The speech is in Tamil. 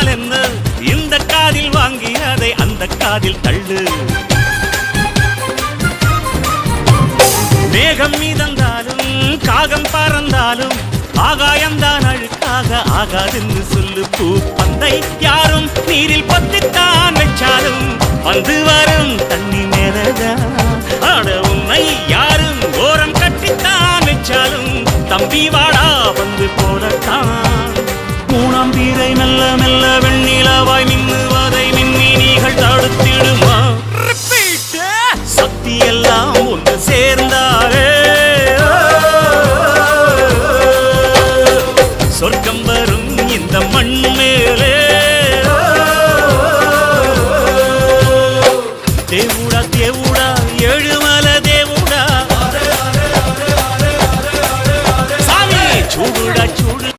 சொன்னால் என்ன இந்த காதில் வாங்கி அதை அந்த காதில் தள்ளு மேகம் மீதந்தாலும் காகம் பறந்தாலும் ஆகாயம்தான் அழுக்காக ஆகாதுன்னு சொல்லு பூ பந்தை யாரும் நீரில் பத்தித்தான் வச்சாலும் வந்து வரும் தண்ணி மேலதான் ஆட உன்னை யாரும் ஓரம் கட்டித்தான் வச்சாலும் தம்பி வாடா வந்து போலத்தான் மூணாம் பீரை மெல்ல மெல்ல வெண்ணிலவாய் மின்னுவதை மின்மினிகள் தடுத்திடுமா சக்தி எல்லாம் ஒன்று சேர்ந்தாரே சொர்க்கம்